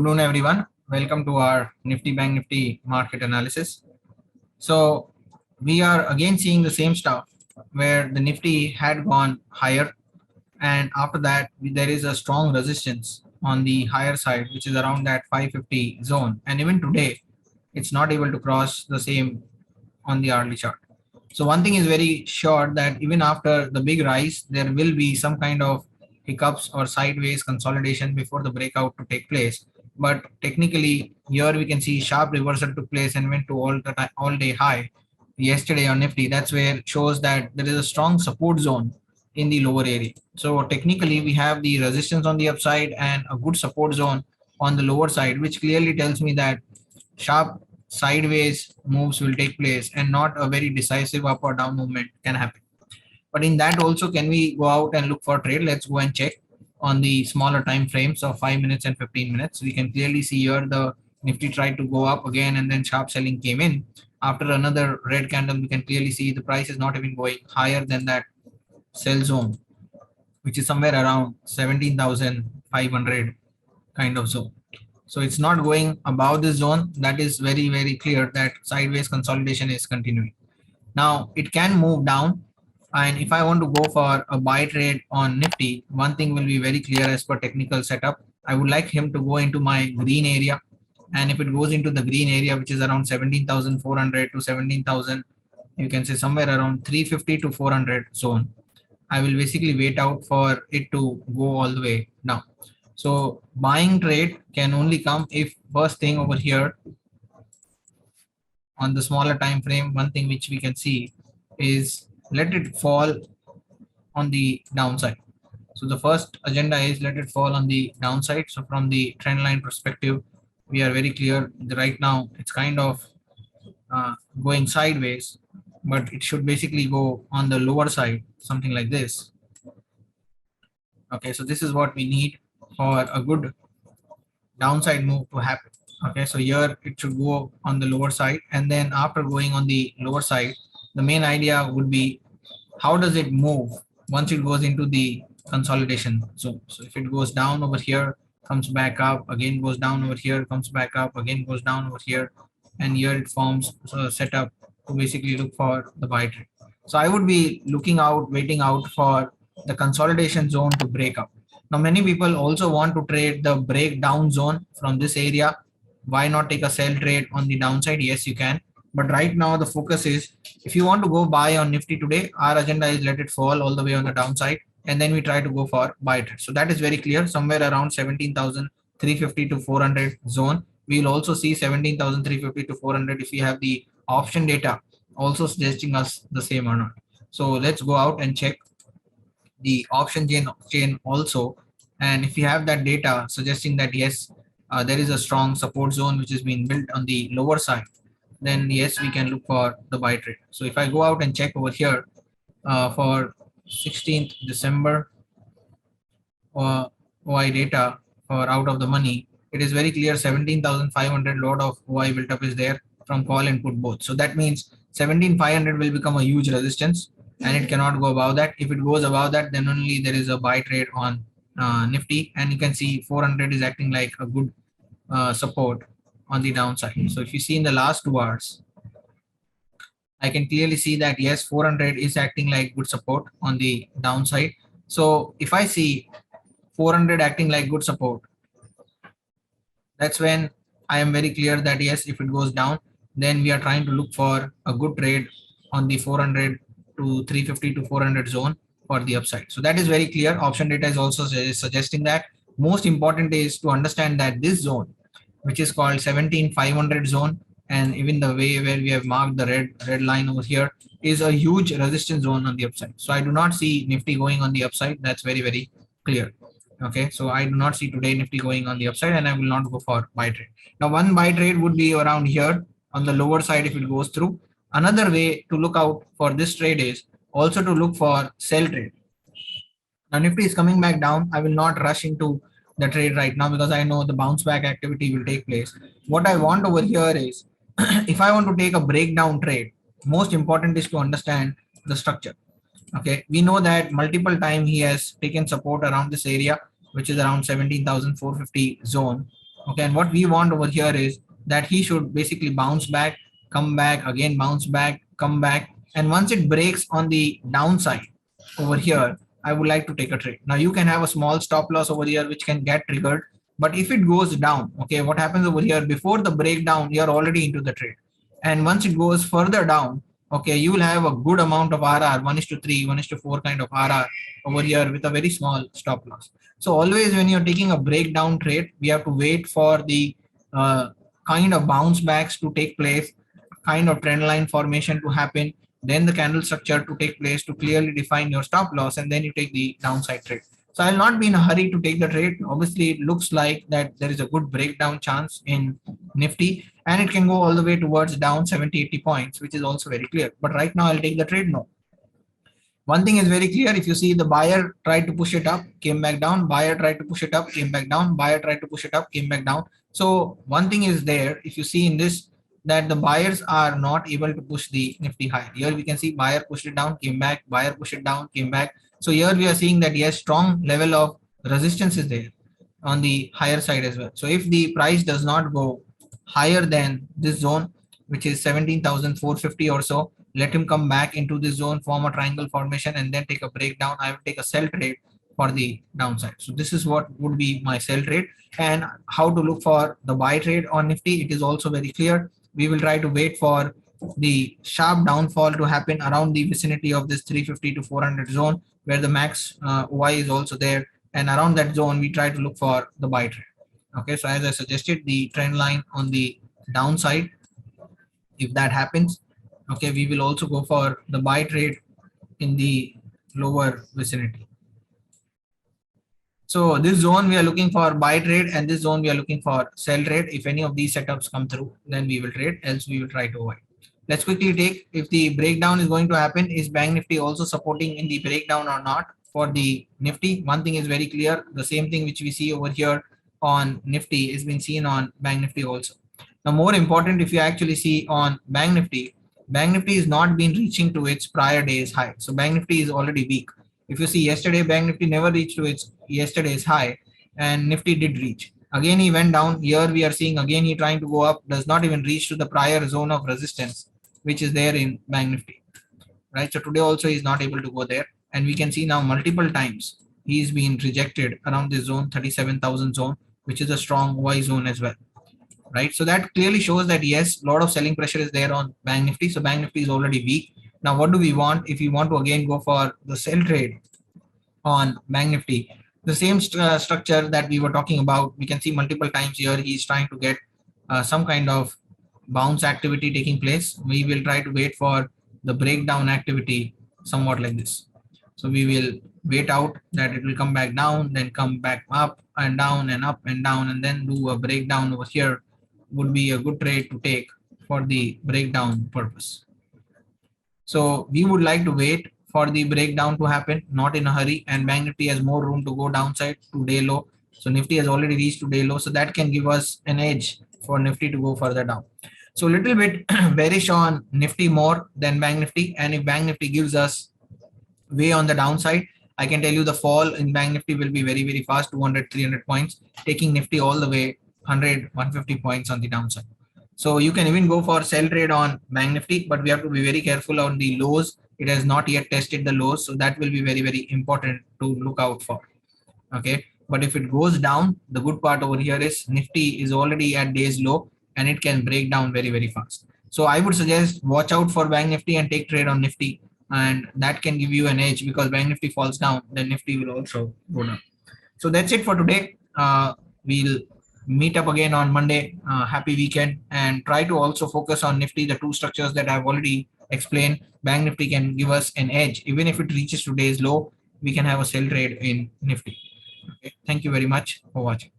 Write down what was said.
Afternoon, everyone. Welcome to our Nifty Bank Nifty market analysis. So we are again seeing the same stuff where the Nifty had gone higher, and after that there is a strong resistance on the higher side, which is around that 550 zone. And even today, it's not able to cross the same on the hourly chart. So one thing is very sure that even after the big rise, there will be some kind of hiccups or sideways consolidation before the breakout to take place. But technically, here we can see sharp reversal took place and went to all day high yesterday on Nifty. That's where it shows that there is a strong support zone in the lower area. So technically, we have the resistance on the upside and a good support zone on the lower side, which clearly tells me that sharp sideways moves will take place and not a very decisive up or down movement can happen. But in that also, can we go out and look for trade? Let's go and check on the smaller time frames of 5 minutes and 15 minutes. We can clearly see here the Nifty tried to go up again and then sharp selling came in. After another red candle, we can clearly see the price is not even going higher than that sell zone, which is somewhere around 17,500 kind of zone. So it's not going above this zone. That is very, very clear that sideways consolidation is continuing. Now it can move down. And if I want to go for a buy trade on Nifty, one thing will be very clear as per technical setup. I would like him to go into my green area. And if it goes into the green area, which is around 17,400 to 17,000, you can say somewhere around 350 to 400 zone, I will basically wait out for it to go all the way down. So buying trade can only come if first thing over here on the smaller time frame, one thing which we can see is let it fall on the downside. So the first agenda is let it fall on the downside. So from the trend line perspective, we are very clear that right now it's kind of going sideways, but it should basically go on the lower side, something like this. Okay, so this is what we need for a good downside move to happen. Okay, so here it should go on the lower side, and then after going on the lower side, the main idea would be how does it move once it goes into the consolidation zone. So if it goes down over here, comes back up, again goes down over here, comes back up, again goes down over here, and here it forms a setup to basically look for the buy trade. So I would be looking out, waiting out for the consolidation zone to break up. Now many people also want to trade the breakdown zone from this area. Why not take a sell trade on the downside? Yes, you can. But right now the focus is, if you want to go buy on Nifty today, our agenda is let it fall all the way on the downside, and then we try to go for buy trade. So that is very clear, somewhere around 17,350 to 400 zone. We will also see 17,350 to 400 if we have the option data also suggesting us the same or not. So let's go out and check the option chain also. And if you have that data suggesting that yes, there is a strong support zone which is being built on the lower side, then yes, we can look for the buy trade. So if I go out and check over here for 16th December OI data for out of the money, it is very clear 17,500 lot of OI built up is there from call and put both. So that means 17,500 will become a huge resistance and it cannot go above that. If it goes above that, then only there is a buy trade on Nifty, and you can see 400 is acting like a good support on the downside. So if you see in the last 2 hours, I can clearly see that yes, 400 is acting like good support on the downside. So if I see 400 acting like good support, that's when I am very clear that yes, if it goes down, then we are trying to look for a good trade on the 400 to 350 to 400 zone for the upside. So that is very clear. Option data is also suggesting that. Most important is to understand that this zone, which is called 17,500 zone, and even the way where we have marked the red line over here, is a huge resistance zone on the upside. So I do not see Nifty going on the upside. That's very, very clear. Okay, so I do not see today Nifty going on the upside, and I will not go for buy trade. Now one buy trade would be around here on the lower side if it goes through. Another way to look out for this trade is also to look for sell trade. Now Nifty is coming back down. I will not rush into the trade right now because I know the bounce back activity will take place. What I want over here is if I want to take a breakdown trade, most important is to understand the structure. Okay, we know that multiple time he has taken support around this area, which is around 17,450 zone, Okay, and what we want over here is that he should basically bounce back, come back, again bounce back, come back. And once it breaks on the downside over here, I would like to take a trade. Now you can have a small stop loss over here which can get triggered. But if it goes down, okay, what happens over here, before the breakdown, you're already into the trade. And once it goes further down, okay, you will have a good amount of RR, 1:3, 1:4 kind of RR over here with a very small stop loss. So always when you're taking a breakdown trade, we have to wait for the kind of bounce backs to take place, kind of trend line formation to happen, then the candle structure to take place to clearly define your stop loss, and then you take the downside trade. So I'll not be in a hurry to take the trade. Obviously, it looks like that there is a good breakdown chance in Nifty, and it can go all the way towards down 70-80 points, which is also very clear. But right now, I'll take the trade. No. One thing is very clear. If you see the buyer tried to push it up, came back down, buyer tried to push it up, came back down, buyer tried to push it up, came back down. So one thing is there, if you see in this, that the buyers are not able to push the Nifty higher. Here we can see buyer pushed it down, came back, buyer pushed it down, came back. So here we are seeing that yes, strong level of resistance is there on the higher side as well. So if the price does not go higher than this zone, which is 17,450 or so, let him come back into this zone, form a triangle formation, and then take a breakdown. I will take a sell trade for the downside. So this is what would be my sell trade. And how to look for the buy trade on Nifty, it is also very clear. We will try to wait for the sharp downfall to happen around the vicinity of this 350 to 400 zone, where the max Y is also there. And around that zone, we try to look for the buy trade. Okay, so as I suggested, the trend line on the downside, if that happens, okay, we will also go for the buy trade in the lower vicinity. So this zone we are looking for buy trade, and this zone we are looking for sell trade. If any of these setups come through, then we will trade, else we will try to avoid. Let's quickly take, if the breakdown is going to happen, is Bank Nifty also supporting in the breakdown or not for the Nifty? One thing is very clear, the same thing which we see over here on Nifty is being seen on Bank Nifty also. Now more important, if you actually see on Bank Nifty is not been reaching to its prior day's high. So Bank Nifty is already weak. If you see yesterday, Bank Nifty never reached to its yesterday's high, and Nifty did reach. Again, he went down. Here we are seeing again he trying to go up, does not even reach to the prior zone of resistance, which is there in Bank Nifty. Right. So today also he is not able to go there, and we can see now multiple times he is being rejected around this zone, 37,000 zone, which is a strong Y zone as well. Right. So that clearly shows that yes, a lot of selling pressure is there on Bank Nifty. So Bank Nifty is already weak. Now, what do we want? If we want to again go for the sell trade on Bank Nifty, the same structure that we were talking about, we can see multiple times here he's trying to get some kind of bounce activity taking place. We will try to wait for the breakdown activity somewhat like this. So we will wait out that it will come back down, then come back up and down and up and down, and then do a breakdown over here. Would be a good trade to take for the breakdown purpose. So we would like to wait for the breakdown to happen, not in a hurry, and Bank Nifty has more room to go downside to day low. So Nifty has already reached to day low, so that can give us an edge for Nifty to go further down. So a little bit bearish on Nifty more than Bank Nifty, and if Bank Nifty gives us way on the downside, I can tell you the fall in Bank Nifty will be very, very fast, 200, 300 points, taking Nifty all the way 100, 150 points on the downside. So you can even go for sell trade on Bank Nifty, but we have to be very careful on the lows. It has not yet tested the lows, so that will be very, very important to look out for. Okay, but if it goes down, the good part over here is Nifty is already at day's low, and it can break down very, very fast. So I would suggest watch out for Bank Nifty and take trade on Nifty, and that can give you an edge, because Bank Nifty falls down, then Nifty will also go down. So that's it for today. We'll meet up again on Monday. Happy weekend, and try to also focus on Nifty, the two structures that I've already explained. Bank Nifty can give us an edge. Even if it reaches today's low, we can have a sell trade in Nifty. Okay. Thank you very much for watching.